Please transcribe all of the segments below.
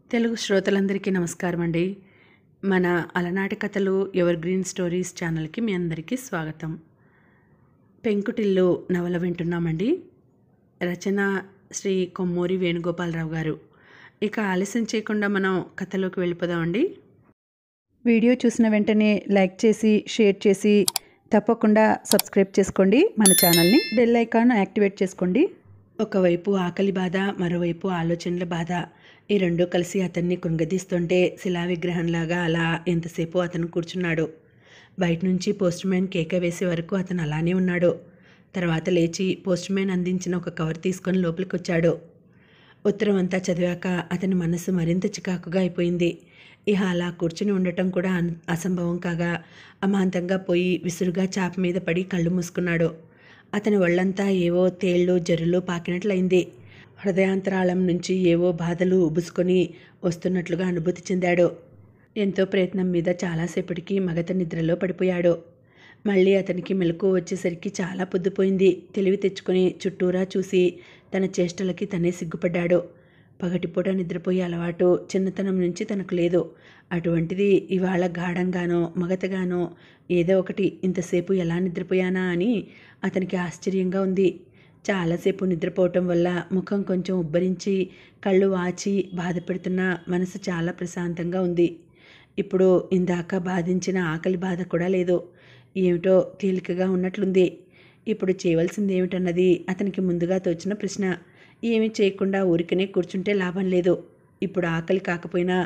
తెలుగు శ్రోతలందరికీ నమస్కారం అండి. మన అలనాటి కథలు ఎవర్ గ్రీన్ స్టోరీస్ ఛానల్కి మీ అందరికీ స్వాగతం. పెంకుటిల్లు నవల వింటున్నామండి. రచన శ్రీ కొమ్మూరి వేణుగోపాలరావు గారు. ఇక ఆలస్యం చేయకుండా మనం కథలోకి వెళ్ళిపోదామండి. వీడియో చూసిన వెంటనే లైక్ చేసి షేర్ చేసి తప్పకుండా సబ్స్క్రైబ్ చేసుకోండి. మన ఛానల్ని బెల్ ఐకాన్ యాక్టివేట్ చేసుకోండి. ఒకవైపు ఆకలి బాధ, మరోవైపు ఆలోచనల బాధ, ఈ రెండూ కలిసి అతన్ని కృంగదీస్తుంటే శిలా విగ్రహంలాగా అలా ఎంతసేపు అతను కూర్చున్నాడు. బయట నుంచి పోస్ట్మ్యాన్ కేక వేసే వరకు అతను అలానే ఉన్నాడు. తర్వాత లేచి పోస్ట్మ్యాన్ అందించిన ఒక కవర్ తీసుకొని లోపలికి వచ్చాడు. ఉత్తరం అంతా చదివాక అతని మనసు మరింత చికాకుగా అయిపోయింది. ఇహ అలా కూర్చుని ఉండటం కూడా అసంభవం కాగా అమాంతంగా పోయి విసురుగా చాప మీద పడి కళ్ళు మూసుకున్నాడు. అతని ఒళ్ళంతా ఏవో తేళ్ళు జర్రులు పాకినట్లయింది. హృదయాంతరాళం నుంచి ఏవో బాధలు ఉబుసుకొని వస్తున్నట్లుగా అనుభూతి చెందాడు. ఎంతో ప్రయత్నం మీద చాలాసేపటికి మగత నిద్రలో పడిపోయాడు. మళ్ళీ అతనికి మెలకువ వచ్చేసరికి చాలా పొద్దుపోయింది. తెలివి తెచ్చుకొని చుట్టూరా చూసి తన చేష్టలకి తనే సిగ్గుపడ్డాడు. పగటిపూట నిద్రపోయే అలవాటు చిన్నతనం నుంచి తనకు లేదు. అటువంటిది ఇవాళ గాఢంగానో మగతగానో ఏదో ఒకటి ఇంతసేపు ఎలా నిద్రపోయానా అని అతనికి ఆశ్చర్యంగా ఉంది. చాలాసేపు నిద్రపోవటం వల్ల ముఖం కొంచెం ఉబ్బరించి కళ్ళు వాచి బాధపెడుతున్న మనసు చాలా ప్రశాంతంగా ఉంది. ఇప్పుడు ఇందాక బాధించిన ఆకలి బాధ కూడా లేదు. ఏమిటో తేలికగా ఉన్నట్లుంది. ఇప్పుడు చేయవలసింది ఏమిటన్నది అతనికి ముందుగా తోచిన ప్రశ్న. ఏమీ చేయకుండా ఊరికనే కూర్చుంటే లాభం లేదు. ఇప్పుడు ఆకలి కాకపోయినా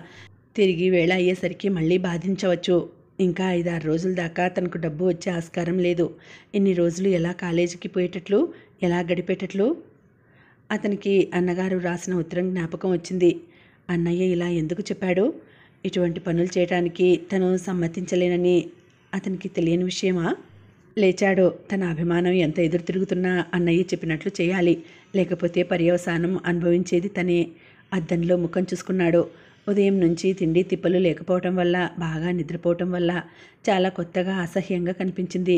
తిరిగి వేళ అయ్యేసరికి మళ్ళీ బాధించవచ్చు. ఇంకా 5-6 రోజుల దాకా తనకు డబ్బు వచ్చే ఆస్కారం లేదు. ఇన్ని రోజులు ఎలా కాలేజీకి పోయేటట్లు, ఎలా గడిపేటట్లు? అతనికి అన్నగారు రాసిన ఉత్తరం జ్ఞాపకం వచ్చింది. అన్నయ్య ఇలా ఎందుకు చెప్పాడు? ఇటువంటి పనులు చేయడానికి తను సమ్మతించలేనని అతనికి తెలియని విషయమా? లేచాడు. తన అభిమానం ఎంత ఎదురు తిరుగుతున్నా అన్నయ్య చెప్పినట్లు చేయాలి, లేకపోతే పర్యవసానం అనుభవించేది తనే. అద్దంలో ముఖం చూసుకున్నాడు. ఉదయం నుంచి తిండి తిప్పలు లేకపోవటం వల్ల, బాగా నిద్రపోవటం వల్ల చాలా కొత్తగా అసహ్యంగా కనిపించింది.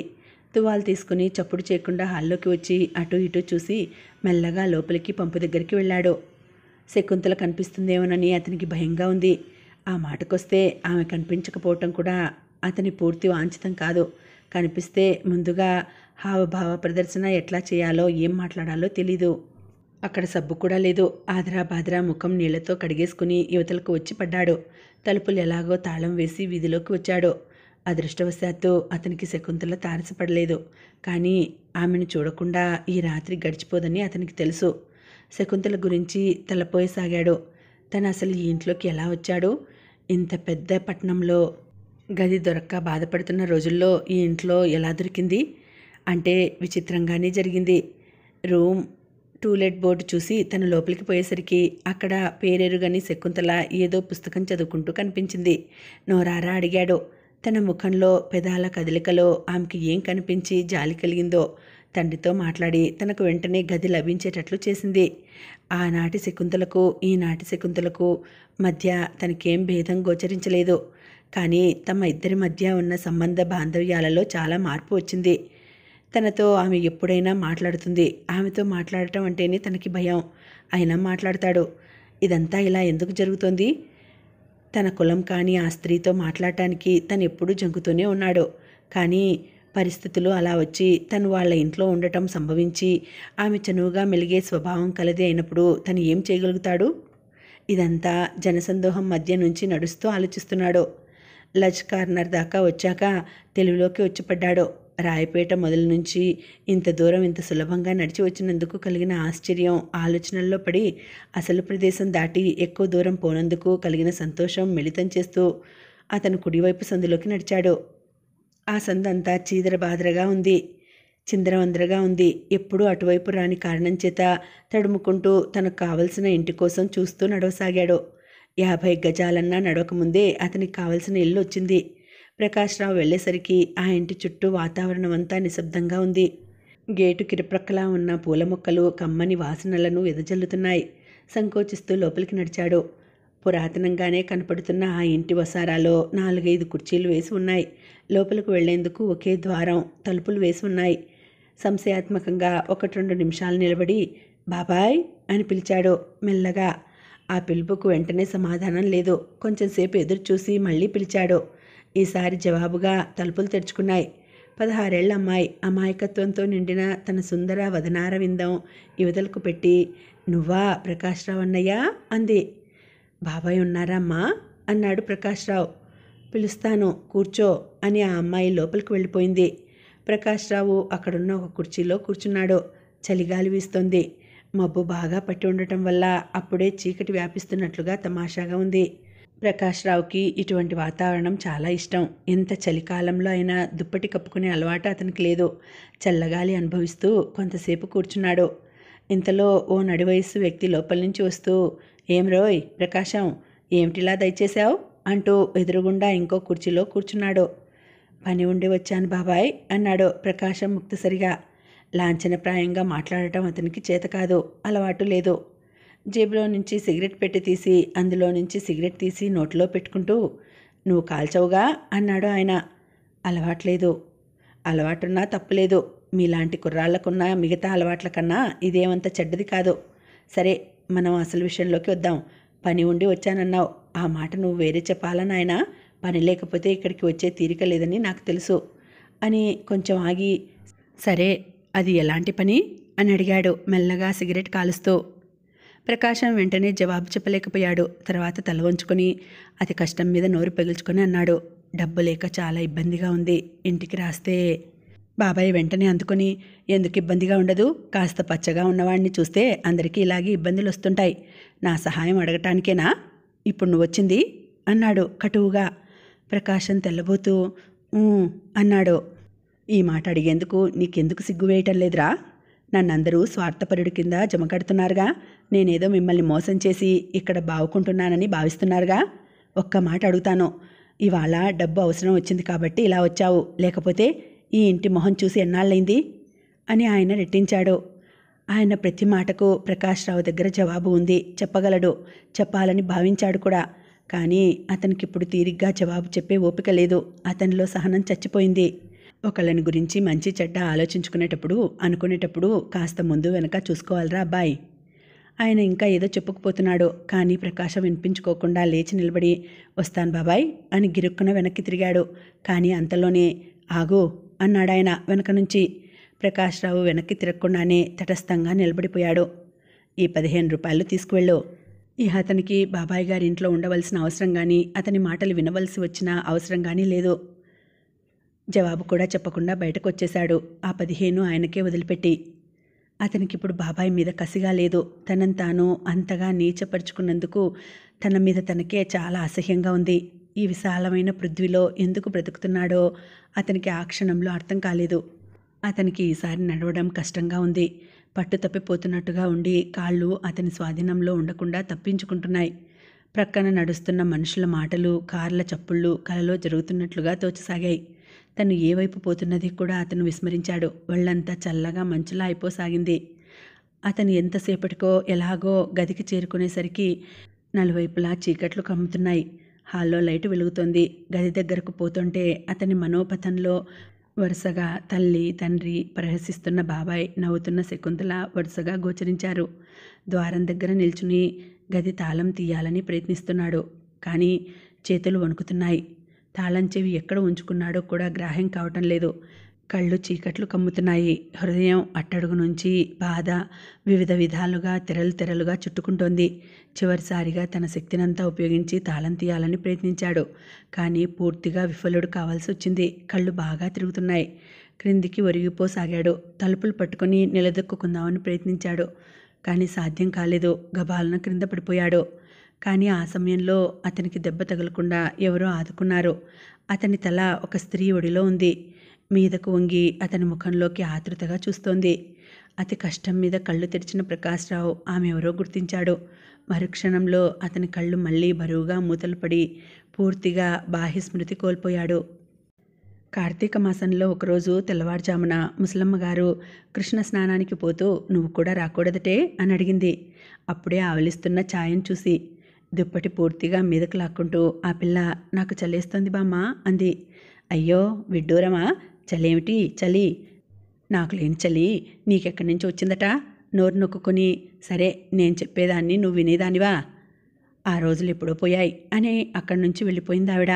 తువాలు తీసుకుని చప్పుడు చేయకుండా హాల్లోకి వచ్చి అటు ఇటు చూసి మెల్లగా లోపలికి పంపు దగ్గరికి వెళ్ళాడు. శకుంతల కనిపిస్తుందేమోనని అతనికి భయంగా ఉంది. ఆ మాటకొస్తే ఆమె కనిపించకపోవటం కూడా అతని పూర్తి వాంఛితం కాదు. కనిపిస్తే ముందుగా హావభావ ప్రదర్శన ఎట్లా చేయాలో, ఏం మాట్లాడాలో తెలీదు. అక్కడ సబ్బు కూడా లేదు. ఆదరా బాదరా ముఖం నీళ్లతో కడిగేసుకుని యువతలకు వచ్చి పడ్డాడు. తలుపులు ఎలాగో తాళం వేసి వీధిలోకి వచ్చాడు. అదృష్టవశాత్తు అతనికి శకుంతల తారసపడలేదు. కానీ ఆమెను చూడకుండా ఈ రాత్రి గడిచిపోదని అతనికి తెలుసు. శకుంతల గురించి తలపోయసాగాడు. తను అసలు ఈ ఇంట్లోకి ఎలా వచ్చాడు? ఇంత పెద్ద పట్టణంలో గది దొరక్క బాధపడుతున్న రోజుల్లో ఈ ఇంట్లో ఎలా దొరికింది? అంటే విచిత్రంగానే జరిగింది. రూమ్ టూలెట్ బోర్డు చూసి తను లోపలికి పోయేసరికి అక్కడ పేరెరుగని శకుంతల ఏదో పుస్తకం చదువుకుంటూ కనిపించింది. నోరారా అడిగాడు. తన ముఖంలో పెదాల కదలికలో ఆమెకి ఏం కనిపించి జాలి కలిగిందో తండ్రితో మాట్లాడి తనకు వెంటనే గది లభించేటట్లు చేసింది. ఆనాటి శకుంతలకు ఈనాటి శకుంతలకు మధ్య తనకేం భేదం గోచరించలేదు. కానీ తమ ఇద్దరి మధ్య ఉన్న సంబంధ బాంధవ్యాలలో చాలా మార్పు వచ్చింది. తనతో ఆమె ఎప్పుడైనా మాట్లాడుతుంది. ఆమెతో మాట్లాడటం అంటేనే తనకి భయం. అయినా మాట్లాడతాడు. ఇదంతా ఇలా ఎందుకు జరుగుతోంది? తన కులం కానీ ఆ స్త్రీతో మాట్లాడటానికి తను ఎప్పుడూ జంకుతూనే ఉన్నాడు. కానీ పరిస్థితులు అలా వచ్చి తను వాళ్ళ ఇంట్లో ఉండటం సంభవించి ఆమె చనువుగా మెలిగే స్వభావం కలదే అయినప్పుడు తను ఏం చేయగలుగుతాడు? ఇదంతా జనసందోహం మధ్య నుంచి నడుస్తూ ఆలోచిస్తున్నాడు. లజ్ కార్నర్ దాకా వచ్చాక తెలుగులోకి వచ్చి పడ్డాడు. రాయపేట మొదలు నుంచి ఇంత దూరం ఇంత సులభంగా నడిచి వచ్చినందుకు కలిగిన ఆశ్చర్యం, ఆలోచనల్లో పడి అసలు ప్రదేశం దాటి ఎక్కువ దూరం పోనందుకు కలిగిన సంతోషం మిళితం చేస్తూ అతను కుడివైపు సందులోకి నడిచాడు. ఆ సందంతా చీదర బాదరగా ఉంది, చిందరవందరగా ఉంది. ఎప్పుడూ అటువైపు రాని కారణం చేత తడుముకుంటూ తనకు కావలసిన ఇంటి కోసం చూస్తూ నడవసాగాడు. 50 గజాలన్నా నడవకముందే అతనికి కావలసిన ఇల్లు వచ్చింది. ప్రకాశ్రావు వెళ్ళేసరికి ఆ ఇంటి చుట్టూ వాతావరణం అంతా నిశ్శబ్దంగా ఉంది. గేటు కిరుప్రక్కలా ఉన్న పూల మొక్కలు కమ్మని వాసనలను వెదజల్లుతున్నాయి. సంకోచిస్తూ లోపలికి నడిచాడు. పురాతనంగానే కనపడుతున్న ఆ ఇంటి వసారాలో 4-5 కుర్చీలు వేసి ఉన్నాయి. లోపలికి వెళ్లేందుకు ఒకే ద్వారం, తలుపులు వేసి ఉన్నాయి. సంశయాత్మకంగా 1-2 నిమిషాలు నిలబడి బాబాయ్ అని పిలిచాడు మెల్లగా. ఆ పిలుపుకు వెంటనే సమాధానం లేదు. కొంచెంసేపు ఎదురు చూసి మళ్ళీ పిలిచాడు. ఈసారి జవాబుగా తలుపులు తెరుచుకున్నాయి. 16 ఏళ్ల అమ్మాయి అమాయకత్వంతో నిండిన తన సుందర వదనార విందం యువతలకు పెట్టి, "నువ్వా ప్రకాశ్రావు అన్నయ్యా?" అంది. "బాబాయ్ ఉన్నారా అమ్మా?" అన్నాడు ప్రకాశ్రావు. "పిలుస్తాను, కూర్చో" అని ఆ అమ్మాయి లోపలికి వెళ్ళిపోయింది. ప్రకాశ్రావు అక్కడున్న ఒక కుర్చీలో కూర్చున్నాడు. చలిగాలి వీస్తోంది. మబ్బు బాగా పట్టి ఉండటం వల్ల అప్పుడే చీకటి వ్యాపిస్తున్నట్లుగా తమాషాగా ఉంది. ప్రకాశ్రావుకి ఇటువంటి వాతావరణం చాలా ఇష్టం. ఎంత చలికాలంలో అయినా దుప్పటి కప్పుకునే అలవాటు అతనికి లేదు. చల్లగాలి అనుభవిస్తూ కొంతసేపు కూర్చున్నాడు. ఇంతలో ఓ నడివయస్సు వ్యక్తి లోపల నుంచి వస్తూ, "ఏం రోయ్ ప్రకాశం, ఏమిటిలా దయచేశావు?" అంటూ ఎదురుగుండా ఇంకో కుర్చీలో కూర్చున్నాడు. "పని ఉండి వచ్చాను బాబాయ్" అన్నాడు ప్రకాశం ముక్తసరిగా. లాంఛనప్రాయంగా మాట్లాడటం అతనికి చేతకాదు, అలవాటు లేదు. జేబులో నుంచి సిగరెట్ పెట్టి తీసి అందులో నుంచి సిగరెట్ తీసి నోట్లో పెట్టుకుంటూ, "నువ్వు కాల్చవుగా" అన్నాడు ఆయన. "అలవాట్లేదు." "అలవాటున్నా తప్పులేదు. మీలాంటి కుర్రాళ్లకున్న మిగతా అలవాట్ల కన్నా ఇదేమంత చెడ్డది కాదు. సరే, మనం అసలు విషయంలోకి వద్దాం. పని ఉండి వచ్చానన్నావు. ఆ మాట నువ్వు వేరే చెప్పాలా నాయనా? పని లేకపోతే ఇక్కడికి వచ్చే తీరిక లేదని నాకు తెలుసు" అని కొంచెం ఆగి, "సరే, అది ఎలాంటి పని?" అని అడిగాడు మెల్లగా సిగరెట్ కాలుస్తూ. ప్రకాశం వెంటనే జవాబు చెప్పలేకపోయాడు. తర్వాత తల వంచుకొని అతి కష్టం మీద నోరు పగిల్చుకొని అన్నాడు, "డబ్బు లేక చాలా ఇబ్బందిగా ఉంది. ఇంటికి రాస్తే." బాబాయ్ వెంటనే అందుకొని, "ఎందుకు ఇబ్బందిగా ఉండదు? కాస్త పచ్చగా ఉన్నవాడిని చూస్తే అందరికీ ఇలాగే ఇబ్బందులు వస్తుంటాయి. నా సహాయం అడగటానికేనా ఇప్పుడు నువ్వు వచ్చింది?" అన్నాడు కటువుగా. ప్రకాశం తెల్లబోతూ "ఊ" అన్నాడు. "ఈ మాట అడిగేందుకు నీకెందుకు సిగ్గు వేయటం లేదురా? నన్నందరూ స్వార్థపరుడి కింద జమకడుతున్నారుగా. నేనేదో మిమ్మల్ని మోసం చేసి ఇక్కడ బావుకుంటున్నానని భావిస్తున్నారుగా. ఒక్క మాట అడుగుతాను. ఇవాళ డబ్బు అవసరం వచ్చింది కాబట్టి ఇలా వచ్చావు. లేకపోతే ఈ ఇంటి మొహం చూసి ఎన్నాళ్ళైంది?" అని ఆయన రెట్టించాడు. ఆయన ప్రతి మాటకు ప్రకాశ్రావు దగ్గర జవాబు ఉంది, చెప్పగలడు, చెప్పాలని భావించాడు కూడా. కానీ అతనికిప్పుడు తీరిగ్గా జవాబు చెప్పే ఓపిక లేదు. అతనిలో సహనం చచ్చిపోయింది. ఒకళ్ళని గురించి మంచి చెడ్డ ఆలోచించుకునేటప్పుడు, అనుకునేటప్పుడు కాస్త ముందు వెనక చూసుకోవాలిరా అబ్బాయి. ఆయన ఇంకా ఏదో చెప్పుకుపోతున్నాడు. కానీ ప్రకాశం వినిపించుకోకుండా లేచి నిలబడి, "వస్తాను బాబాయ్" అని గిరుక్కున వెనక్కి తిరిగాడు. కానీ అంతలోనే, "ఆగు" అన్నాడాయన వెనక నుంచి. ప్రకాశ్రావు వెనక్కి తిరగకుండానే తటస్థంగా నిలబడిపోయాడు. "ఈ 15 రూపాయలు తీసుకువెళ్ళు." ఇహ అతనికి బాబాయ్ గారి ఇంట్లో ఉండవలసిన అవసరం కానీ, అతని మాటలు వినవలసి వచ్చిన అవసరం కానీ లేదు. జవాబు కూడా చెప్పకుండా బయటకు వచ్చేశాడు. ఆ 15 ఆయనకే వదిలిపెట్టి. అతనికిప్పుడు బాబాయ్ మీద కసిగా లేదు. తనను తాను అంతగా నీచపరుచుకున్నందుకు తన మీద తనకే చాలా అసహ్యంగా ఉంది. ఈ విశాలమైన పృథ్వీలో ఎందుకు బ్రతుకుతున్నాడో అతనికి ఆ క్షణంలో అర్థం కాలేదు. అతనికి ఈసారి నడవడం కష్టంగా ఉంది. పట్టు తప్పిపోతున్నట్టుగా ఉండి కాళ్ళు అతని స్వాధీనంలో ఉండకుండా తప్పించుకుంటున్నాయి. ప్రక్కన నడుస్తున్న మనుషుల మాటలు, కార్ల చప్పుళ్ళు కలలో జరుగుతున్నట్లుగా తోచసాగాయి. తను ఏ వైపు పోతున్నది కూడా అతను విస్మరించాడు. ఒళ్ళంతా చల్లగా మంచులా అయిపోసాగింది. అతను ఎంతసేపటికో ఎలాగో గదికి చేరుకునేసరికి నలువైపులా చీకట్లు కమ్ముతున్నాయి. హాల్లో లైటు వెలుగుతోంది. గది దగ్గరకు పోతుంటే అతని మనోపథంలో వరుసగా తల్లి, తండ్రి, ప్రహసిస్తున్న బాబాయ్, నవ్వుతున్న శకుంతల వరుసగా గోచరించారు. ద్వారం దగ్గర నిల్చుని గది తాళం తీయాలని ప్రయత్నిస్తున్నాడు. కానీ చేతులు వణుకుతున్నాయి. తాళం చెవి ఎక్కడ ఉంచుకున్నాడో కూడా గ్రాహ్యం కావటం లేదు. కళ్ళు చీకట్లు కమ్ముతున్నాయి. హృదయం అట్టడుగు నుంచి బాధ వివిధ విధాలుగా తెరలు తెరలుగా చుట్టుకుంటోంది. చివరిసారిగా తన శక్తినంతా ఉపయోగించి తాళం తీయాలని ప్రయత్నించాడు. కానీ పూర్తిగా విఫలుడు కావాల్సి వచ్చింది. కళ్ళు బాగా తిరుగుతున్నాయి. క్రిందికి ఒరిగిపోసాగాడు. తలుపులు పట్టుకుని నిలదొక్కుందామని ప్రయత్నించాడు. కానీ సాధ్యం కాలేదు. గబాలన క్రింద పడిపోయాడు. కానీ ఆ సమయంలో అతనికి దెబ్బ తగలకుండా ఎవరో ఆదుకున్నారు. అతని తల ఒక స్త్రీ ఒడిలో ఉంది. మీదకు వంగి అతని ముఖంలోకి ఆతృతగా చూస్తోంది. అతి కష్టం మీద కళ్ళు తెరిచిన ప్రకాశ్రావు ఆమె ఎవరో గుర్తించాడు. మరుక్షణంలో అతని కళ్ళు మళ్ళీ బరువుగా మూతలు పడి పూర్తిగా బాహ్య స్మృతి కోల్పోయాడు. కార్తీక మాసంలో ఒకరోజు తెల్లవారుజామున ముసలమ్మగారు కృష్ణ స్నానానికి పోతూ "నువ్వు కూడా రాకూడదటే" అని అడిగింది. అప్పుడే ఆవలిస్తున్న ఛాయను చూసి. దుప్పటి పూర్తిగా మీదకు లాక్కుంటూ ఆ పిల్ల, "నాకు చలేస్తోంది బామ్మ" అంది. "అయ్యో విడ్డూరమా, చలేమిటి చలి? నాకు లేని చలి నీకెక్కడి నుంచి వచ్చిందట?" నోరు నొక్కుని, "సరే, నేను చెప్పేదాన్ని నువ్వు వినేదానివా?" ఆ రోజులు ఎప్పుడో పోయాయి అని అక్కడి నుంచి వెళ్ళిపోయింది ఆవిడ.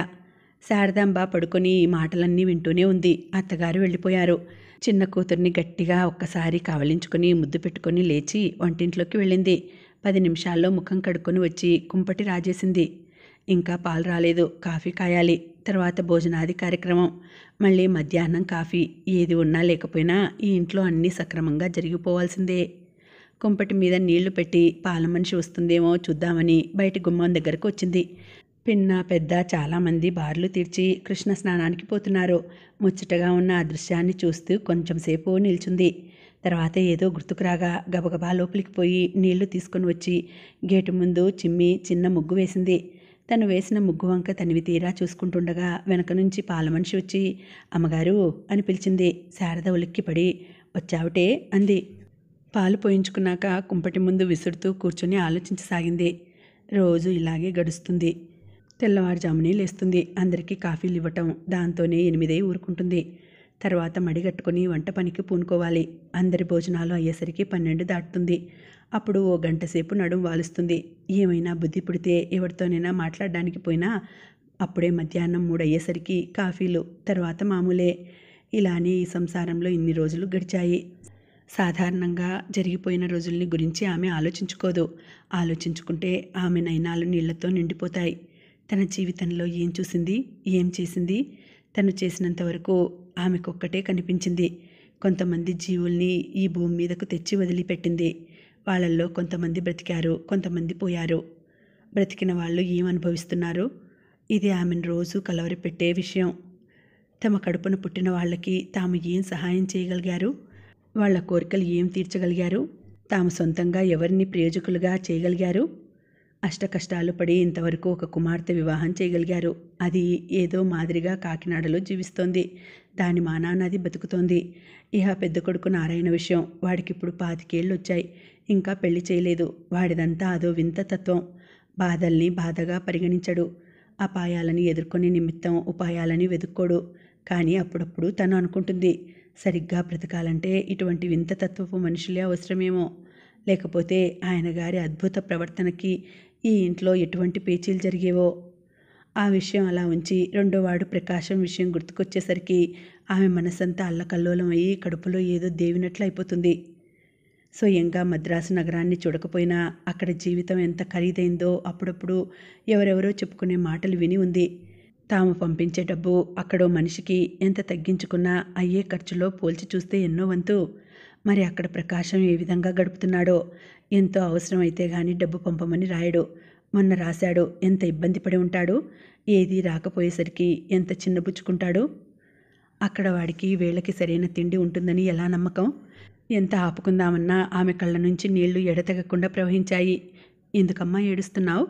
శారదాంబ పడుకొని ఈ మాటలన్నీ వింటూనే ఉంది. అత్తగారు వెళ్ళిపోయారు. చిన్న కూతుర్ని గట్టిగా ఒక్కసారి కవలించుకుని ముద్దు పెట్టుకుని లేచి వంటింట్లోకి వెళ్ళింది. 10 నిమిషాల్లో ముఖం కడుక్కొని వచ్చి కుంపటి రాజేసింది. ఇంకా పాలు రాలేదు, కాఫీ కాయాలి. తర్వాత భోజనాది కార్యక్రమం. మళ్ళీ మధ్యాహ్నం కాఫీ. ఏది ఉన్నా లేకపోయినా ఈ ఇంట్లో అన్నీ సక్రమంగా జరిగిపోవాల్సిందే. కుంపటి మీద నీళ్లు పెట్టి పాల మనిషి వస్తుందేమో చూద్దామని బయట గుమ్మం దగ్గరకు వచ్చింది. పిన్న పెద్ద చాలామంది బార్లు తీర్చి కృష్ణ స్నానానికి పోతున్నారు. ముచ్చటగా ఉన్న ఆ దృశ్యాన్ని చూస్తూ కొంచెం సేపు నిల్చుంది. తర్వాత ఏదో గుర్తుకురాగా గబగబా లోపలికి పోయి నీళ్లు తీసుకుని వచ్చి గేటు ముందు చిమ్మి చిన్న ముగ్గు వేసింది. తను వేసిన ముగ్గు వంక తనివి తీరా చూసుకుంటుండగా వెనక నుంచి పాల మనిషి వచ్చి అమ్మగారు అని పిలిచింది. శారద ఉలిక్కిపడి వచ్చావుటే అంది. పాలు పోయించుకున్నాక కుంపటి ముందు విసురుతూ కూర్చుని ఆలోచించసాగింది. రోజు ఇలాగే గడుస్తుంది. తెల్లవారుజామునే లేస్తుంది. అందరికీ కాఫీలు ఇవ్వటం, దాంతోనే 8 ఊరుకుంటుంది. తర్వాత మడిగట్టుకుని వంట పనికి పూనుకోవాలి. అందరి భోజనాలు అయ్యేసరికి 12 దాటుతుంది. అప్పుడు ఓ గంట సేపు నడుం వాలుస్తుంది. ఏమైనా బుద్ధి పుడితే ఎవరితోనైనా మాట్లాడడానికి పోయినా అప్పుడే మధ్యాహ్నం 3 అయ్యేసరికి కాఫీలు, తర్వాత మామూలే. ఇలానే ఈ సంసారంలో ఇన్ని రోజులు గడిచాయి. సాధారణంగా జరిగిపోయిన రోజుల్ని గురించి ఆమె ఆలోచించుకోదు. ఆలోచించుకుంటే ఆమె నయనాలు నీళ్లతో నిండిపోతాయి. తన జీవితంలో ఏం చూసింది, ఏం చేసింది? తను చేసినంతవరకు ఆమెకొక్కటే కనిపించింది. కొంతమంది జీవుల్ని ఈ భూమి మీదకు తెచ్చి వదిలిపెట్టింది. వాళ్ళల్లో కొంతమంది బ్రతికారు, కొంతమంది పోయారు. బ్రతికిన వాళ్ళు ఏం అనుభవిస్తున్నారు? ఇది ఆమెను రోజు కలవరపెట్టే విషయం. తమ కడుపున పుట్టిన వాళ్ళకి తాము ఏం సహాయం చేయగలిగారు? వాళ్ళ కోరికలు ఏం తీర్చగలిగారు? తాము సొంతంగా ఎవరిని ప్రయోజకులుగా చేయగలిగారు? అష్టకష్టాలు పడి ఇంతవరకు ఒక కుమార్తె వివాహం చేయగలిగారు. అది ఏదో మాదిరిగా కాకినాడలో జీవిస్తోంది. దాని మానాన్నది బతుకుతోంది. ఇహ పెద్ద కొడుకు నారాయణ విషయం. వాడికిప్పుడు 25 ఏళ్ళు వచ్చాయి. ఇంకా పెళ్లి చేయలేదు. వాడిదంతా అదో వింత తత్వం. బాధల్ని బాధగా పరిగణించడు. అపాయాలని ఎదుర్కొనే నిమిత్తం ఉపాయాలని వెతుక్కోడు. కానీ అప్పుడప్పుడు తను అనుకుంటుంది, సరిగ్గా బ్రతకాలంటే ఇటువంటి వింత తత్వపు మనుషులే అవసరమేమో. లేకపోతే ఆయన గారి అద్భుత ప్రవర్తనకి ఈ ఇంట్లో ఎటువంటి పేచీలు జరిగేవో. ఆ విషయం అలా ఉంచి రెండోవాడు ప్రకాశం విషయం గుర్తుకొచ్చేసరికి ఆమె మనసంతా అల్లకల్లోలం అయ్యి కడుపులో ఏదో దేవినట్లు అయిపోతుంది. స్వయంగా మద్రాసు నగరాన్ని చూడకపోయినా అక్కడ జీవితం ఎంత ఖరీదైందో అప్పుడప్పుడు ఎవరెవరో చెప్పుకునే మాటలు విని ఉంది. తాము పంపించే డబ్బు అక్కడో మనిషికి ఎంత తగ్గించుకున్నా అయ్యే ఖర్చులో పోల్చి చూస్తే ఎన్నో వంతు. మరి అక్కడ ప్రకాశం ఏ విధంగా గడుపుతున్నాడో. ఎంతో అవసరమైతే గాని డబ్బు పంపమని రాయడు. మొన్న రాశాడు, ఎంత ఇబ్బంది పడి ఉంటాడు. ఏదీ రాకపోయేసరికి ఎంత చిన్నబుచ్చుకుంటాడు. అక్కడ వాడికి వేళకి సరైన తిండి ఉంటుందని ఎలా నమ్మకం? ఎంత ఆపుకుందామన్నా ఆమె కళ్ళ నుంచి నీళ్లు ఎడతెగకుండా ప్రవహించాయి. ఎందుకమ్మా ఏడుస్తున్నావు?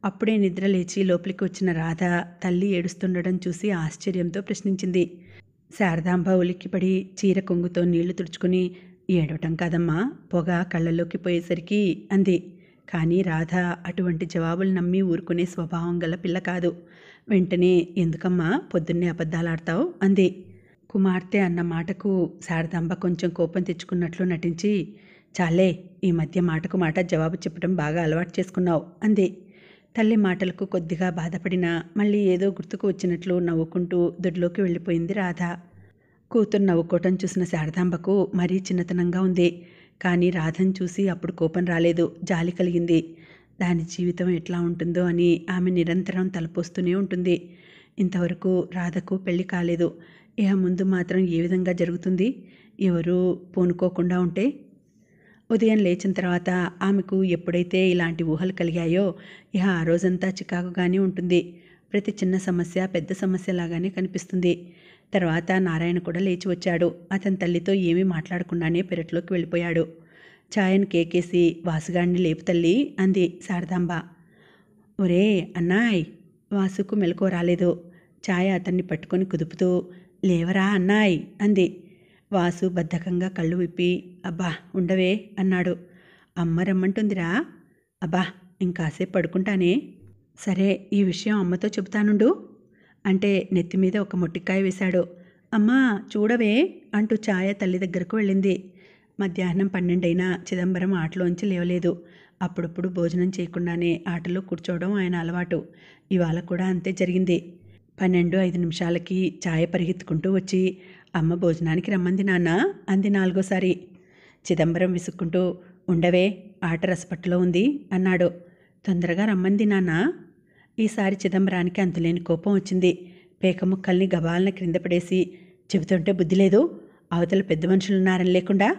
అప్పుడే నిద్ర లేచి లోపలికి వచ్చిన రాధ తల్లి ఏడుస్తుండడం చూసి ఆశ్చర్యంతో ప్రశ్నించింది. శారదాంబ ఉలిక్కిపడి చీర కొంగుతో నీళ్లు తుడుచుకుని ఏడవటం కాదమ్మా, పొగ కళ్ళల్లోకి పోయేసరికి అంది. కానీ రాధ అటువంటి జవాబులు నమ్మి ఊరుకునే స్వభావం గల పిల్ల కాదు. వెంటనే ఎందుకమ్మా పొద్దున్నే అబద్ధాలాడతావు అంది. కుమార్తె అన్న మాటకు శారదాంబ కొంచెం కోపం తెచ్చుకున్నట్లు నటించి, చాలే, ఈ మధ్య మాటకు మాట జవాబు చెప్పడం బాగా అలవాటు చేసుకున్నావు అంది. తల్లి మాటలకు కొద్దిగా బాధపడినా మళ్ళీ ఏదో గుర్తుకు వచ్చినట్లు నవ్వుకుంటూ దొడ్లోకి వెళ్ళిపోయింది రాధ. కూతురు నవ్వుకోవటం చూసిన శారదాంబకు మరీ చిన్నతనంగా ఉంది. కానీ రాధను చూసి అప్పుడు కోపం రాలేదు, జాలి కలిగింది. దాని జీవితం ఎట్లా ఉంటుందో అని ఆమె నిరంతరం తలపోస్తూనే ఉంటుంది. ఇంతవరకు రాధకు పెళ్లి కాలేదు. ఇహ ముందు మాత్రం ఏ విధంగా జరుగుతుంది? ఎవరూ పూనుకోకుండా ఉంటే? ఉదయం లేచిన తర్వాత ఆమెకు ఎప్పుడైతే ఇలాంటి ఊహలు కలిగాయో ఇహ ఆ రోజంతా చికాకుగానే ఉంటుంది. ప్రతి చిన్న సమస్య పెద్ద సమస్యలాగానే కనిపిస్తుంది. తర్వాత నారాయణ కూడా లేచి వచ్చాడు. అతని తల్లితో ఏమీ మాట్లాడకుండానే పెరట్లోకి వెళ్ళిపోయాడు. ఛాయను కేకేసి వాసుగాడిని లేపు తల్లి అంది శారదాంబ. ఒరే అన్నాయ్! వాసుకు మెలకువ రాలేదు. ఛాయ అతన్ని పట్టుకొని కుదుపుతూ లేవరా అన్నాయ్ అంది. వాసు బద్ధకంగా కళ్ళు విప్పి అబ్బా ఉండవే అన్నాడు. అమ్మ రమ్మంటుందిరా. అబ్బా ఇంకాసేపు పడుకుంటానే. సరే ఈ విషయం అమ్మతో చెబుతానుండు అంటే నెత్తిమీద ఒక మొట్టికాయ వేశాడు. అమ్మా చూడవే అంటూ ఛాయ తల్లి దగ్గరకు వెళ్ళింది. మధ్యాహ్నం 12 అయినా చిదంబరం ఆటలోంచి లేవలేదు. అప్పుడప్పుడు భోజనం చేయకుండానే ఆటలో కూర్చోవడం ఆయన అలవాటు. ఇవాళ కూడా అంతే జరిగింది. 12:05 ఛాయ పరిగెత్తుకుంటూ వచ్చి, అమ్మ భోజనానికి రమ్మంది నాన్న అంది 4సారి. చిదంబరం విసుక్కుంటూ, ఉండవే, ఆట రసపట్టులో ఉంది అన్నాడు. తొందరగా రమ్మంది నాన్న. ఈసారి చిదంబరానికి అంతులేని కోపం వచ్చింది. పేక ముక్కల్ని గబాలన క్రింద పడేసి, చెబుతుంటే బుద్ధి లేదు, అవతల పెద్ద మనుషులున్నారని లేకుండా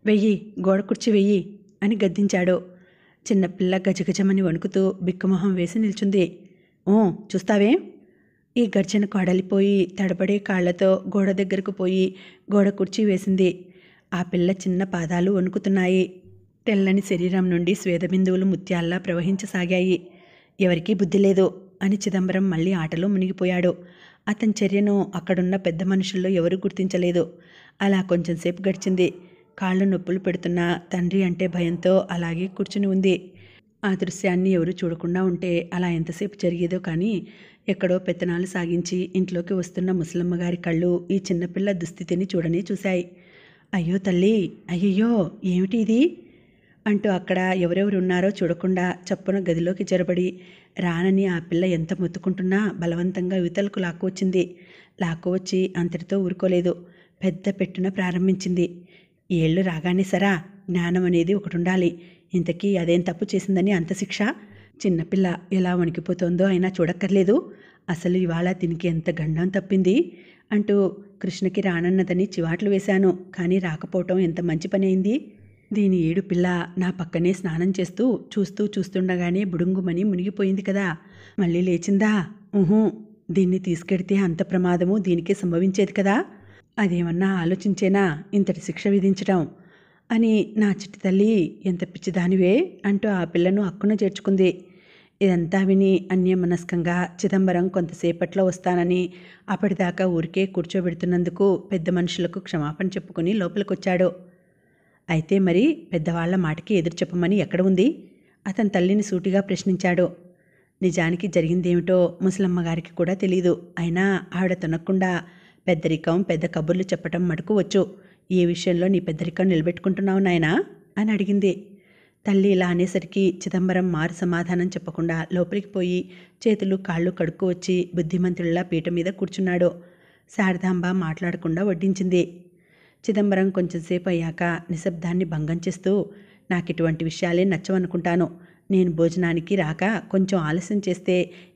వెయ్యి, గోడ కుర్చీ వెయ్యి అని గద్దించాడు. చిన్నపిల్ల గజగజమని వణుకుతూ బిక్కుమొహం వేసి నిల్చుంది. ఓ చూస్తావే? ఈ గర్జనకు అడలిపోయి తడబడే కాళ్లతో గోడ దగ్గరకు పోయి గోడ కుర్చీ వేసింది. ఆ పిల్ల చిన్న పాదాలు వణుకుతున్నాయి. తెల్లని శరీరం నుండి స్వేదబిందువులు ముత్యాల్లా ప్రవహించసాగాయి. ఎవరికీ బుద్ధి లేదు అని చిదంబరం మళ్ళీ ఆటలో మునిగిపోయాడు. అతని చర్యను అక్కడున్న పెద్ద మనుషుల్లో ఎవరూ గుర్తించలేదు. అలా కొంచెంసేపు గడిచింది. కాళ్ళు నొప్పులు పెడుతున్న తండ్రి అంటే భయంతో అలాగే కూర్చుని ఉంది. ఆ దృశ్యాన్ని ఎవరు చూడకుండా ఉంటే అలా ఎంతసేపు జరిగేదో కానీ, ఎక్కడో పెత్తనాలు సాగించి ఇంట్లోకి వస్తున్న ముసలమ్మగారి కళ్ళు ఈ చిన్నపిల్ల దుస్థితిని చూడనే చూశాయి. అయ్యో తల్లి, అయ్యయ్యో ఏమిటి ఇది అంటూ అక్కడ ఎవరెవరు ఉన్నారో చూడకుండా చప్పున గదిలోకి జొరబడి రానని ఆ పిల్ల ఎంత మొత్తుకుంటున్నా బలవంతంగా యువతలకు లాక్కువచ్చింది. లాక్కువచ్చి అంతటితో ఊరుకోలేదు. పెద్ద పెట్టున ప్రారంభించింది. ఏళ్ళు రాగానే సరా, జ్ఞానం అనేది ఒకటి ఉండాలి. ఇంతకీ అదేం తప్పు చేసిందని అంత శిక్ష? చిన్నపిల్ల ఎలా వణికిపోతోందో అయినా చూడక్కర్లేదు. అసలు ఇవాళ దీనికి ఎంత గండం తప్పింది అంటూ కృష్ణకి రానన్నదని చివాట్లు వేశాను. కానీ రాకపోవటం ఎంత మంచి పని అయింది. దీని ఏడు పిల్ల నా పక్కనే స్నానం చేస్తూ చూస్తుండగానే బుడుంగుమని మునిగిపోయింది కదా. మళ్ళీ లేచిందా? దీన్ని తీసుకెడితే అంత ప్రమాదము దీనికే సంభవించేది కదా. అదేమన్నా ఆలోచించేనా ఇంతటి శిక్ష విధించటం అని. నా చిట్టి తల్లి, ఎంత పిచ్చిదానివే అంటూ ఆ పిల్లను అక్కున చేర్చుకుంది. ఇదంతా విని అన్యమనస్కంగా చిదంబరం కొంతసేపట్లో వస్తానని అప్పటిదాకా ఊరికే కూర్చోబెడుతున్నందుకు పెద్ద మనుషులకు క్షమాపణ చెప్పుకుని లోపలికొచ్చాడు. అయితే మరి పెద్దవాళ్ల మాటకి ఎదురు చెప్పమని ఎక్కడ ఉంది? అతని తల్లిని సూటిగా ప్రశ్నించాడు. నిజానికి జరిగిందేమిటో ముసలమ్మగారికి కూడా తెలీదు. అయినా ఆవిడ తొనకుండా పెద్దరికం, పెద్ద కబుర్లు చెప్పటం మటుకు వచ్చు. ఏ విషయంలో నీ పెద్దరికం నిలబెట్టుకుంటున్నావు నాయనా అని అడిగింది. తల్లి ఇలా అనేసరికి చిదంబరం మారు సమాధానం చెప్పకుండా లోపలికి పోయి చేతులు కాళ్ళు కడుక్కు వచ్చి బుద్ధిమంతుడిలా పీట మీద కూర్చున్నాడు. శారదాంబ మాట్లాడకుండా వడ్డించింది. చిదంబరం కొంచెంసేపు అయ్యాక నిశ్శబ్దాన్ని భంగం చేస్తూ, నాకిటువంటి విషయాలే నచ్చవనుకుంటాను. నేను భోజనానికి రాక కొంచెం ఆలస్యం చేస్తే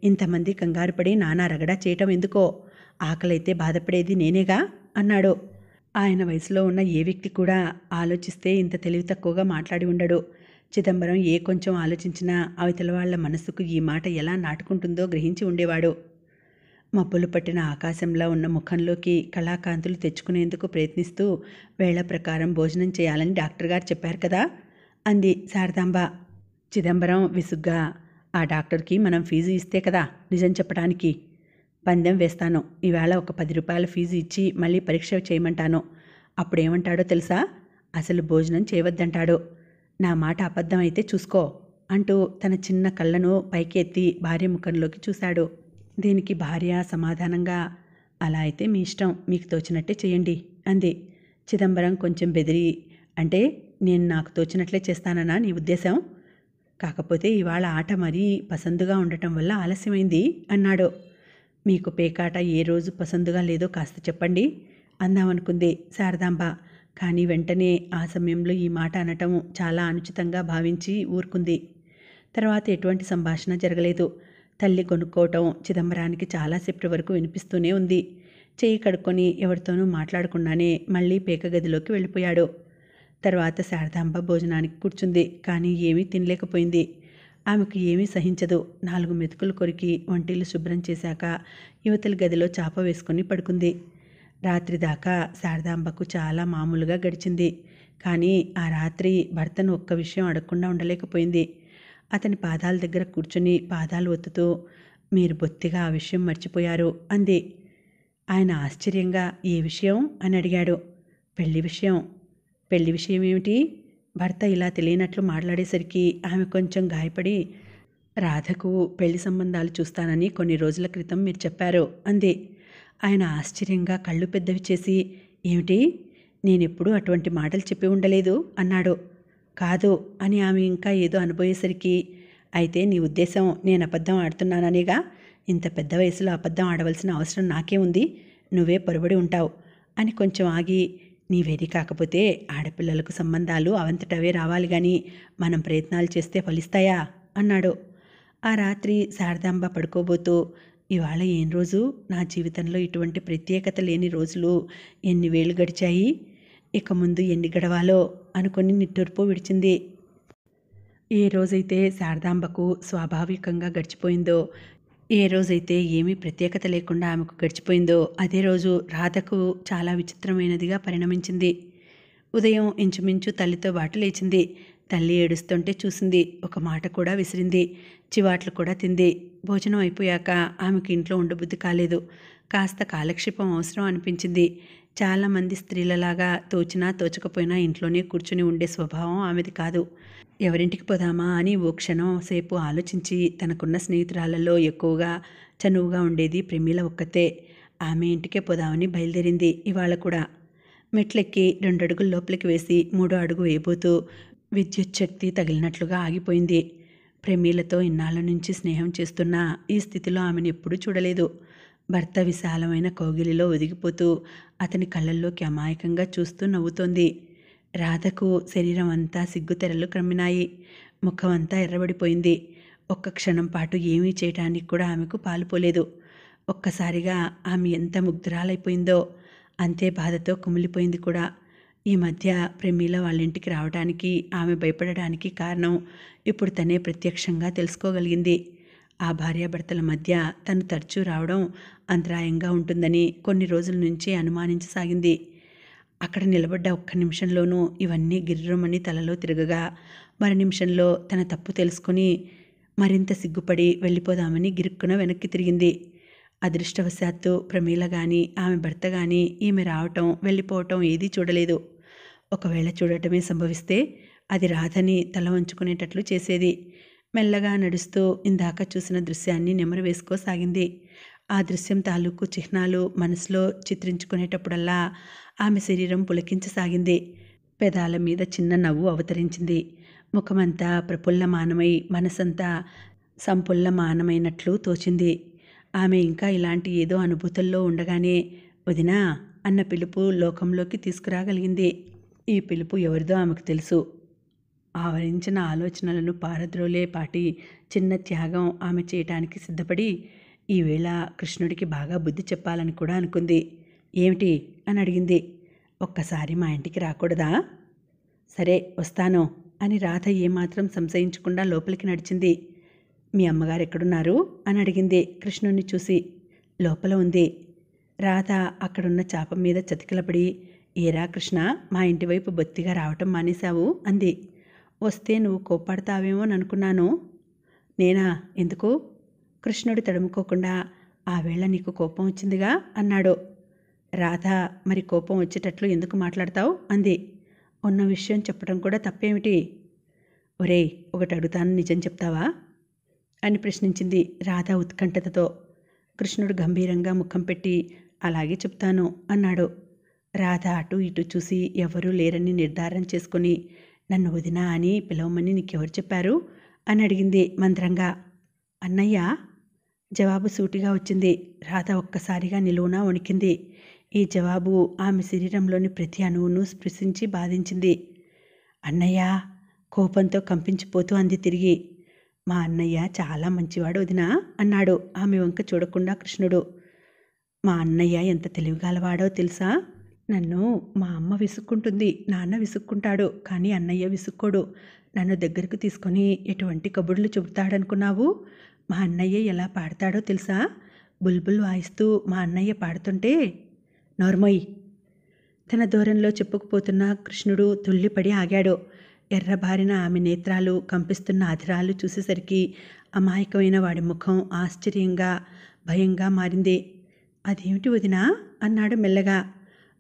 ఇంతమంది కంగారు పడి నానా రగడా చేయటం ఎందుకో? ఆకలైతే బాధపడేది నేనేగా అన్నాడు. ఆయన వయసులో ఉన్న ఏ వ్యక్తి కూడా ఆలోచిస్తే ఇంత తెలివి తక్కువగా మాట్లాడి ఉండడు. చిదంబరం ఏ కొంచెం ఆలోచించినా అవతల వాళ్ల మనసుకు ఈ మాట ఎలా నాటుకుంటుందో గ్రహించి ఉండేవాడు. మబ్బులు పట్టిన ఆకాశంలో ఉన్న ముఖంలోకి కళాకాంతులు తెచ్చుకునేందుకు ప్రయత్నిస్తూ, వేళ ప్రకారం భోజనం చేయాలని డాక్టర్ గారు చెప్పారు కదా అంది శారదాంబ. చిదంబరం విసుగ్గా, ఆ డాక్టర్కి మనం ఫీజు ఇస్తే కదా నిజం చెప్పడానికి. పందెం వేస్తాను. ఈవేళ ఒక 10 రూపాయల ఫీజు ఇచ్చి మళ్ళీ పరీక్ష చేయమంటాను. అప్పుడేమంటాడో తెలుసా? అసలు భోజనం చేయవద్దంటాడు. నా మాట అబద్ధం అయితే చూసుకో అంటూ తన చిన్న కళ్ళను పైకి ఎత్తి భార్య ముఖంలోకి చూశాడు. దీనికి భార్య సమాధానంగా, అలా అయితే మీ ఇష్టం, మీకు తోచినట్టే చేయండి అంది. చిదంబరం కొంచెం బెదిరి, అంటే నేను నాకు తోచినట్లే చేస్తానన్నా నీ ఉద్దేశం? కాకపోతే ఇవాళ ఆట మరీ పసందుగా ఉండటం వల్ల ఆలస్యమైంది అన్నాడు. మీకు పేకాట ఏ రోజు పసందుగా లేదో కాస్త చెప్పండి అందామనుకుంది శారదాంబ. కానీ వెంటనే ఆ సమయంలో ఈ మాట అనటం చాలా అనుచితంగా భావించి ఊరుకుంది. తర్వాత ఎటువంటి సంభాషణ జరగలేదు. తల్లి కొనుక్కోవటం చిదంబరానికి చాలాసేపటి వరకు వినిపిస్తూనే ఉంది. చేయి కడుక్కొని ఎవరితోనూ మాట్లాడకుండానే మళ్ళీ పేక గదిలోకి వెళ్ళిపోయాడు. తర్వాత శారదాంబ భోజనానికి కూర్చుంది. కానీ ఏమీ తినలేకపోయింది. ఆమెకు ఏమీ సహించదు. 4 మెతుకులు కొరికి వంటిల్లు శుభ్రం చేశాక యువతలి గదిలో చాప వేసుకుని పడుకుంది. రాత్రి దాకా శారదాంబకు చాలా మామూలుగా గడిచింది. కానీ ఆ రాత్రి భర్తను ఒక్క విషయం అడగకుండా ఉండలేకపోయింది. అతని పాదాల దగ్గర కూర్చుని పాదాలు ఒత్తుతూ, మీరు బొత్తిగా ఆ విషయం మర్చిపోయారు అంది. ఆయన ఆశ్చర్యంగా, ఏ విషయం అని అడిగాడు. పెళ్లి విషయం. పెళ్లి విషయం ఏమిటి? భర్త ఇలా తెలియనట్లు మాట్లాడేసరికి ఆమె కొంచెం గాయపడి, రాధకు పెళ్లి సంబంధాలు చూస్తానని కొన్ని రోజుల క్రితం మీరు చెప్పారు అంది. ఆయన ఆశ్చర్యంగా కళ్ళు పెద్దవి చేసి, ఏమిటి? నేనెప్పుడూ అటువంటి మాటలు చెప్పి ఉండలేదు అన్నాడు. కాదు అని ఆమె ఇంకా ఏదో అనబోయేసరికి, అయితే నీ ఉద్దేశం నేను అబద్ధం ఆడుతున్నాననేగా? ఇంత పెద్ద వయసులో అబద్ధం ఆడవలసిన అవసరం నాకే ఉంది? నువ్వే పొరబడి ఉంటావు అని కొంచెం ఆగి, నీవేది కాకపోతే ఆడపిల్లలకు సంబంధాలు అవంతటవే రావాలి గాని మనం ప్రయత్నాలు చేస్తే ఫలిస్తాయా అన్నాడు. ఆ రాత్రి శారదాంబ పడుకోబోతూ, ఇవాళ ఏం రోజు? నా జీవితంలో ఇటువంటి ప్రత్యేకత లేని రోజులు ఎన్ని వేలు గడిచాయి, ఇక ముందు ఎన్ని గడవాలో అనుకొని నిట్టూర్పు విడిచింది. ఏ రోజైతే శారదాంబకు స్వాభావికంగా గడిచిపోయిందో, ఏ రోజైతే ఏమీ ప్రత్యేకత లేకుండా ఆమెకు గడిచిపోయిందో, అదే రోజు రాధకు చాలా విచిత్రమైనదిగా పరిణమించింది. ఉదయం ఇంచుమించు తల్లితో బాటు లేచింది. తల్లి ఏడుస్తుంటే చూసింది. ఒక మాట కూడా విసిరింది. చివాట్లు కూడా తింది. భోజనం అయిపోయాక ఆమెకి ఇంట్లో ఉండబుద్ధి కాలేదు. కాస్త కాలక్షేపం అవసరం అనిపించింది. చాలామంది స్త్రీలలాగా తోచినా తోచకపోయినా ఇంట్లోనే కూర్చుని ఉండే స్వభావం ఆమెది కాదు. ఎవరింటికి పోదామా అని ఓ క్షణం సేపు ఆలోచించి, తనకున్న స్నేహితురాళ్లలో ఎక్కువగా చనువుగా ఉండేది ప్రమీల ఒక్కతే. ఆమె ఇంటికే పోదామని బయలుదేరింది. ఇవాళ కూడా మెట్లెక్కి 2 అడుగులు లోపలికి వేసి 3వ అడుగు వేయబోతూ విద్యుత్ శక్తి తగిలినట్లుగా ఆగిపోయింది. ప్రమీలతో ఇన్నాళ్ల నుంచి స్నేహం చేస్తున్న ఈ స్థితిలో ఆమెను ఎప్పుడూ చూడలేదు. భర్త విశాలమైన కౌగిలిలో ఒదిగిపోతూ అతని కళ్ళల్లోకి అమాయకంగా చూస్తూ నవ్వుతోంది. రాధకు శరీరం అంతా సిగ్గుతెరలు క్రమ్మినాయి. ముఖం అంతా ఎర్రబడిపోయింది. ఒక్క క్షణం పాటు ఏమీ చేయటానికి కూడా ఆమెకు పాలుపోలేదు. ఒక్కసారిగా ఆమె ఎంత ముగ్ధురాలైపోయిందో, అంతే బాధతో కుమిలిపోయింది కూడా. ఈ మధ్య ప్రమీల వాళ్ళింటికి రావడానికి ఆమె భయపడడానికి కారణం ఇప్పుడు తనే ప్రత్యక్షంగా తెలుసుకోగలిగింది. ఆ భార్యాభర్తల మధ్య తను తరచూ రావడం అంతరాయంగా ఉంటుందని కొన్ని రోజుల నుంచి అనుమానించసాగింది. అక్కడ నిలబడ్డ ఒక్క నిమిషంలోనూ ఇవన్నీ గిర్రుమని తలలో తిరగగా, మరు నిమిషంలో తన తప్పు తెలుసుకుని మరింత సిగ్గుపడి వెళ్ళిపోదామని గిరుక్కున వెనక్కి తిరిగింది. అదృష్టవశాత్తు ప్రమీల గాని ఆమె భర్త గాని ఈమె రావటం వెళ్ళిపోవటం ఏదీ చూడలేదు. ఒకవేళ చూడటమే సంభవిస్తే అది రాధని తల వంచుకునేటట్లు చేసేది. మెల్లగా నడుస్తూ ఇందాక చూసిన దృశ్యాన్ని నెమరు వేసుకోసాగింది. ఆ దృశ్యం తాలూకు చిహ్నాలు మనసులో చిత్రించుకునేటప్పుడల్లా ఆమె శరీరం పులకించసాగింది. పెదాల మీద చిన్న నవ్వు అవతరించింది. ముఖమంతా ప్రఫుల్లమానమై మనసంతా సంపుల్లమానమైనట్లు తోచింది. ఆమె ఇంకా ఇలాంటి ఏదో అనుభూతుల్లో ఉండగానే వదినా అన్న పిలుపు లోకంలోకి తీసుకురాగలిగింది. ఈ పిలుపు ఎవరిదో ఆమెకు తెలుసు. ఆవరించిన ఆలోచనలను పారద్రోలే పాటి చిన్న త్యాగం ఆమె చేయటానికి సిద్ధపడి, ఈవేళ కృష్ణుడికి బాగా బుద్ధి చెప్పాలని కూడా అనుకుంది. ఏమిటి అని అడిగింది. ఒక్కసారి మా ఇంటికి రాకూడదా? సరే వస్తాను అని రాధ ఏమాత్రం సంశయించకుండా లోపలికి నడిచింది. మీ అమ్మగారు ఎక్కడున్నారు అని అడిగింది కృష్ణుణ్ణి చూసి. లోపల ఉంది. రాధ అక్కడున్న చాప మీద చతికిలపడి, ఏరా కృష్ణ, మా ఇంటివైపు బొత్తిగా రావటం మానేశావు అంది. వస్తే నువ్వు కోప్పడతావేమోననుకున్నాను. నేనా? ఎందుకు? కృష్ణుడు తడుముకోకుండా, ఆ వేళ నీకు కోపం వచ్చిందిగా అన్నాడు. రాధ, మరి కోపం వచ్చేటట్లు ఎందుకు మాట్లాడతావు అంది. ఉన్న విషయం చెప్పడం కూడా తప్పేమిటి? ఒరేయ్, ఒకటి అడుగుతాను, నిజం చెప్తావా అని ప్రశ్నించింది రాధ ఉత్కంఠతతో. కృష్ణుడు గంభీరంగా ముఖం పెట్టి, అలాగే చెప్తాను అన్నాడు. రాధ అటు ఇటు చూసి ఎవరూ లేరని నిర్ధారణ చేసుకుని, నన్ను వదినా అని పిలవమని నీకెవరు చెప్పారు అని అడిగింది మంత్రంగా. అన్నయ్య. జవాబు సూటిగా వచ్చింది. రాధ ఒక్కసారిగా నిలువునా వణికింది. ఈ జవాబు ఆమె శరీరంలోని ప్రతి అణువును స్పృశించి బాధించింది. అన్నయ్య కోపంతో కంపించిపోతూ అంది తిరిగి. మా అన్నయ్య చాలా మంచివాడు వదినా అన్నాడు ఆమె వంక చూడకుండా కృష్ణుడు. మా అన్నయ్య ఎంత తెలివిగలవాడో తెలుసా? నన్ను మా అమ్మ విసుక్కుంటుంది, నాన్న విసుక్కుంటాడు, కానీ అన్నయ్య విసుక్కోడు. నన్ను దగ్గరకు తీసుకొని ఎటువంటి కబుర్లు చెబుతాడనుకున్నావు? మా అన్నయ్య ఎలా పాడతాడో తెలుసా? బుల్బుల్ వాయిస్తూ మా అన్నయ్య పాడుతుంటే. నోర్మోయ్. తన దూరంలో చెప్పుకుపోతున్న కృష్ణుడు తుళ్ళిపడి ఆగాడు. ఎర్రబారిన ఆమె నేత్రాలు, కంపిస్తున్న అధరాలు చూసేసరికి అమాయకమైన వాడి ముఖం ఆశ్చర్యంగా భయంగా మారింది. అదేమిటి వదినా అన్నాడు మెల్లగా.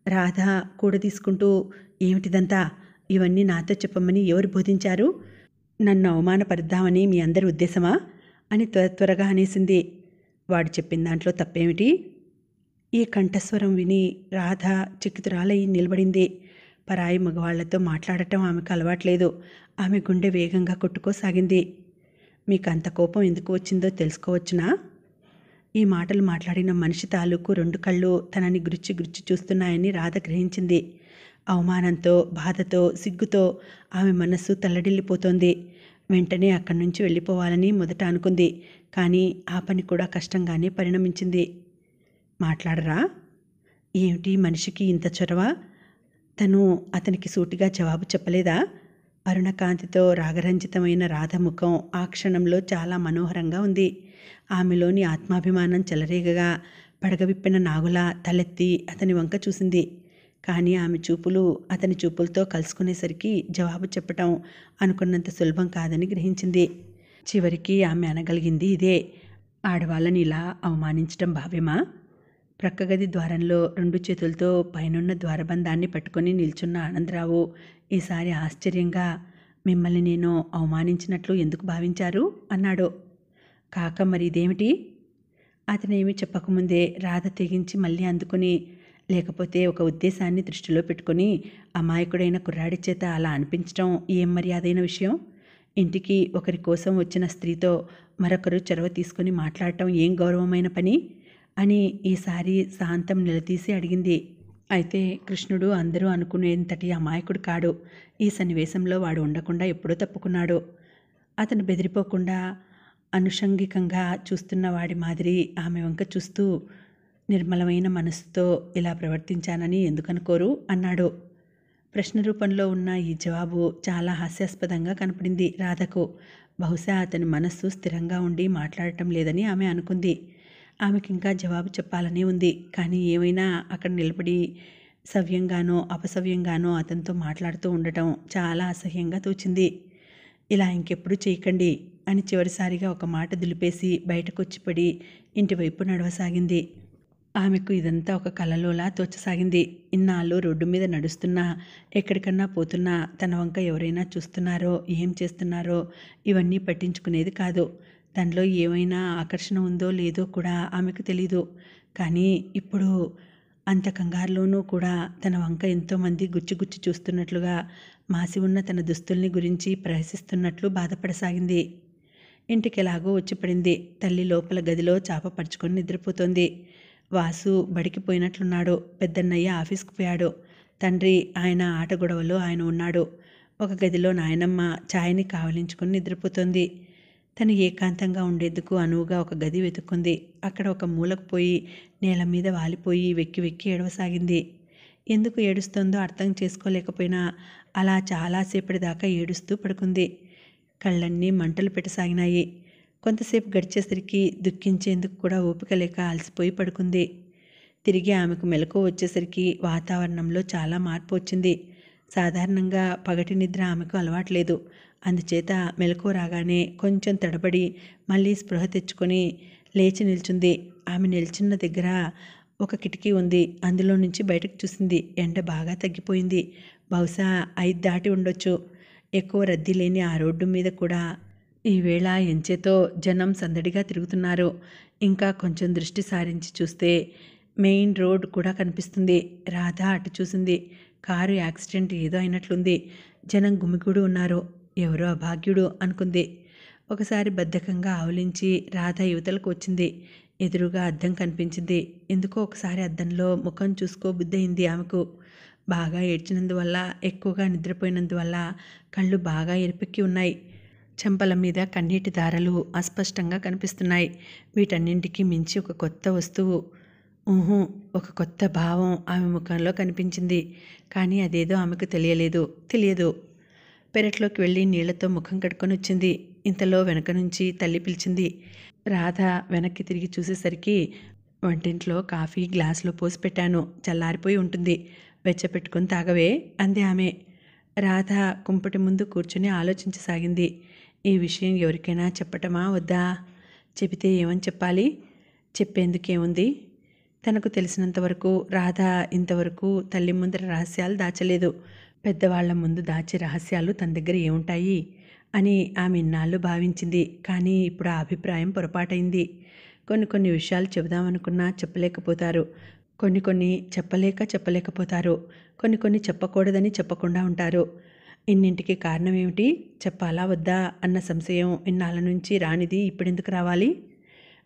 రాధ కూడా తీసుకుంటూ, ఏమిటిదంతా? ఇవన్నీ నాతో చెప్పమని ఎవరు బోధించారు? నన్ను అవమానపరుద్దామని మీ అందరి ఉద్దేశమా అని త్వరగా అనేసింది. వాడు చెప్పిన దాంట్లో తప్పేమిటి? ఈ కంఠస్వరం విని రాధ చిక్కితురాలై నిలబడింది. పరాయి మగవాళ్లతో మాట్లాడటం ఆమెకు అలవాట్లేదు. ఆమె గుండె వేగంగా కొట్టుకోసాగింది. మీకు అంత కోపం ఎందుకు వచ్చిందో తెలుసుకోవచ్చునా? ఈ మాటలు మాట్లాడిన మనిషి తాలూకు 2 కళ్ళు తనని గుచ్చి గుచ్చి చూస్తున్నాయని రాధ గ్రహించింది. అవమానంతో, బాధతో, సిగ్గుతో ఆమె మనస్సు తల్లడిల్లిపోతోంది. వెంటనే అక్కడి నుంచి వెళ్ళిపోవాలని మొదట అనుకుంది. కానీ ఆ పని కూడా కష్టంగానే పరిణమించింది. మాట్లాడరా? ఏమిటి మనిషికి ఇంత చొరవ? తను అతనికి సూటిగా జవాబు చెప్పలేదా? అరుణకాంతితో రాగరంజితమైన రాధ ముఖం ఆ క్షణంలో చాలా మనోహరంగా ఉంది. ఆమెలోని ఆత్మాభిమానం చెలరేగగా పడగవిప్పిన నాగులా తలెత్తి అతని వంక చూసింది. కానీ ఆమె చూపులు అతని చూపులతో కలుసుకునేసరికి జవాబు చెప్పటం అనుకున్నంత సులభం కాదని గ్రహించింది. చివరికి ఆమె అనగలిగింది ఇదే. ఆడవాళ్ళని ఇలా అవమానించటం భావ్యమా? ప్రక్కగది ద్వారంలో 2 చేతులతో పైనున్న ద్వారబంధాన్ని పట్టుకొని నిల్చున్న ఆనందరావు ఈసారి ఆశ్చర్యంగా, మిమ్మల్ని నేను అవమానించినట్లు ఎందుకు భావించారు అన్నాడు. కాక మరి ఇదేమిటి? అతనేమి చెప్పకముందే రాధ తెగించి మళ్ళీ అందుకుని, లేకపోతే ఒక ఉద్దేశాన్ని దృష్టిలో పెట్టుకుని అమాయకుడైన కుర్రాడి చేత అలా అనిపించటం ఏం మర్యాదైన విషయం? ఇంటికి ఒకరి కోసం వచ్చిన స్త్రీతో మరొకరు చొరవ తీసుకుని మాట్లాడటం ఏం గౌరవమైన పని అని ఈసారి శాంతం నిలదీసి అడిగింది. అయితే కృష్ణుడు అందరూ అనుకునేంతటి అమాయకుడు కాడు. ఈ సన్నివేశంలో వాడు ఉండకుండా ఎప్పుడో తప్పుకున్నాడు. అతను బెదిరిపోకుండా అనుషంగికంగా చూస్తున్న వాడి మాదిరి ఆమె వంక చూస్తూ, నిర్మలమైన మనసుతో ఇలా ప్రవర్తించానని ఎందుకనుకోరు అన్నాడు. ప్రశ్న రూపంలో ఉన్న ఈ జవాబు చాలా హాస్యాస్పదంగా కనపడింది రాధకు. బహుశా అతని మనస్సు స్థిరంగా ఉండి మాట్లాడటం లేదని ఆమె అనుకుంది. ఆమెకింకా జవాబు చెప్పాలనే ఉంది. కానీ ఏమైనా అక్కడ నిలబడి సవ్యంగానో అపసవ్యంగానో అతనితో మాట్లాడుతూ ఉండటం చాలా అసహ్యంగా తోచింది. ఇలా ఇంకెప్పుడు చేయకండి అని చివరిసారిగా ఒక మాట దులిపేసి బయటకు వచ్చిపడి ఇంటివైపు నడవసాగింది. ఆమెకు ఇదంతా ఒక కలలోలా తోచసాగింది. ఇన్నాళ్ళు రోడ్డు మీద నడుస్తున్నా, ఎక్కడికన్నా పోతున్నా తన వంక ఎవరైనా చూస్తున్నారో, ఏం చేస్తున్నారో ఇవన్నీ పట్టించుకునేది కాదు. తనలో ఏమైనా ఆకర్షణ ఉందో లేదో కూడా ఆమెకు తెలీదు. కానీ ఇప్పుడు అంత కంగారులోనూ కూడా తన వంక ఎంతోమంది గుచ్చి చూస్తున్నట్లుగా, మాసి ఉన్న తన దుస్తుల్ని గురించి ప్రహసిస్తున్నట్లు బాధపడసాగింది. ఇంటికెలాగో వచ్చిపడింది. తల్లి లోపల గదిలో చాప పరుచుకొని నిద్రపోతోంది. వాసు బడికి పోయినట్లున్నాడు. పెద్దన్నయ్య ఆఫీస్కి పోయాడు. తండ్రి ఆయన ఆట గొడవలో ఆయన ఉన్నాడు. ఒక గదిలో నాయనమ్మ ఛాయని కావలించుకొని నిద్రపోతోంది. తను ఏకాంతంగా ఉండేందుకు అనువుగా ఒక గది వెతుక్కుంది. అక్కడ ఒక మూలకు పోయి నేల మీద వాలిపోయి వెక్కి వెక్కి ఏడవసాగింది. ఎందుకు ఏడుస్తోందో అర్థం చేసుకోలేకపోయినా అలా చాలాసేపటిదాకా ఏడుస్తూ పడుకుంది. కళ్ళన్నీ మంటలు పెట్టసాగినాయి. కొంతసేపు గడిచేసరికి దుఃఖించేందుకు కూడా ఓపిక లేక అలసిపోయి పడుకుంది. తిరిగి ఆమెకు మెలకువ వచ్చేసరికి వాతావరణంలో చాలా మార్పు వచ్చింది. సాధారణంగా పగటి నిద్ర ఆమెకు అలవాట్లేదు. అందుచేత మెలకువ రాగానే కొంచెం తడబడి మళ్ళీ స్పృహ తెచ్చుకొని లేచి నిల్చుంది. ఆమె నిల్చున్న దగ్గర ఒక కిటికీ ఉంది. అందులో నుంచి బయటకు చూసింది. ఎండ బాగా తగ్గిపోయింది. బహుశా 5 దాటి ఉండొచ్చు. ఎక్కువ రద్దీ లేని ఆ రోడ్డు మీద కూడా ఈవేళ ఎంచేతో జనం సందడిగా తిరుగుతున్నారు. ఇంకా కొంచెం దృష్టి సారించి చూస్తే మెయిన్ రోడ్ కూడా కనిపిస్తుంది. రాధ అటు చూసింది. కారు యాక్సిడెంట్ ఏదో అయినట్లుంది. జనం గుమిగూడు ఉన్నారు. ఎవరో అభాగ్యుడు అనుకుంది. ఒకసారి బద్ధకంగా ఆవులించి రాధ యువతలకు వచ్చింది. ఎదురుగా అద్దం కనిపించింది. ఎందుకో ఒకసారి అద్దంలో ముఖం చూసుకోబుద్దయింది ఆమెకు. బాగా ఏడ్చినందువల్ల, ఎక్కువగా నిద్రపోయినందువల్ల కళ్ళు బాగా ఎరిపెక్కి ఉన్నాయి. చెంపల మీద కన్నీటి దారలు అస్పష్టంగా కనిపిస్తున్నాయి. వీటన్నింటికి మించి ఒక కొత్త వస్తువు, ఒక కొత్త భావం ఆమె ముఖంలో కనిపించింది. కానీ అదేదో ఆమెకు తెలియదు. పెరట్లోకి వెళ్ళి నీళ్లతో ముఖం కడుక్కొని వచ్చింది. ఇంతలో వెనక నుంచి తల్లి పిలిచింది. రాధ వెనక్కి తిరిగి చూసేసరికి వంటింట్లో కాఫీ గ్లాసులో పోసి పెట్టాను. చల్లారిపోయి ఉంటుంది. వెచ్చపెట్టుకుని తాగవే అంది ఆమె. రాధ కుంపటి ముందు కూర్చుని ఆలోచించసాగింది. ఈ విషయం ఎవరికైనా చెప్పటమా వద్దా? చెబితే ఏమని చెప్పాలి? చెప్పేందుకేముంది? తనకు తెలిసినంతవరకు రాధ ఇంతవరకు తల్లి ముందర రహస్యాలు దాచలేదు. పెద్దవాళ్ల ముందు దాచే రహస్యాలు తన దగ్గర ఏముంటాయి అని ఆమె ఇన్నాళ్ళు భావించింది. కానీ ఇప్పుడు ఆ అభిప్రాయం పొరపాటైంది. కొన్ని విషయాలు చెబుదామనుకున్నా చెప్పలేకపోతారు. కొన్ని చెప్పలేకపోతారు. కొన్ని చెప్పకూడదని చెప్పకుండా ఉంటారు. ఇన్నింటికి కారణం ఏమిటి? చెప్పాలా వద్దా అన్న సంశయం ఇన్నాళ్ళ నుంచి రానిది ఇప్పుడెందుకు రావాలి?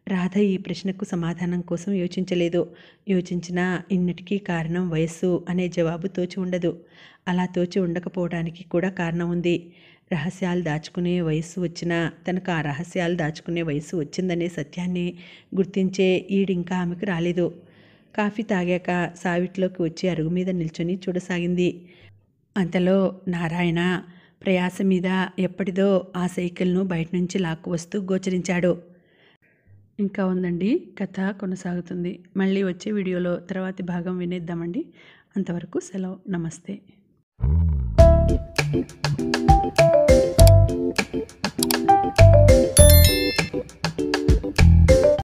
రాధ ఈ ప్రశ్నకు సమాధానం కోసం యోచించలేదు. యోచించినా ఇన్నిటికీ కారణం వయస్సు అనే జవాబు తోచి ఉండదు. అలా తోచి ఉండకపోవడానికి కూడా కారణం ఉంది. రహస్యాలు దాచుకునే వయస్సు వచ్చినా తనకు ఆ రహస్యాలు దాచుకునే వయస్సు వచ్చిందనే సత్యాన్ని గుర్తించే ఈడింకా ఆమెకు రాలేదు. కాఫీ తాగాక సావిట్లోకి వచ్చి అరుగు మీద నిల్చొని చూడసాగింది. అంతలో నారాయణ ప్రయాస మీద ఎప్పటిదో ఆ సైకిల్ను బయట నుంచి లాక్కు వస్తూ గోచరించాడు. ఇంకా ఉందండి, కథ కొనసాగుతుంది. మళ్ళీ వచ్చే వీడియోలో తర్వాతి భాగం వినేద్దామండి. అంతవరకు సెలవు. నమస్తే.